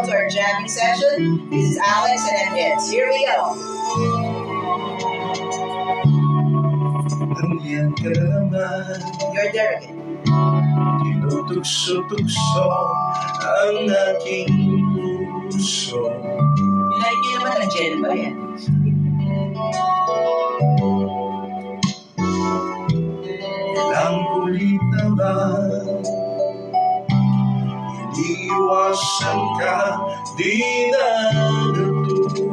To our jamming session. This is Alex and Eds. Here we go. Nandiyan ka naman, You're there again. tinutugso-tugso ang aking puso. Like nyo naman ang Jen ba yan? Ilang ulit na ba iniiwasan ka, di na natututo.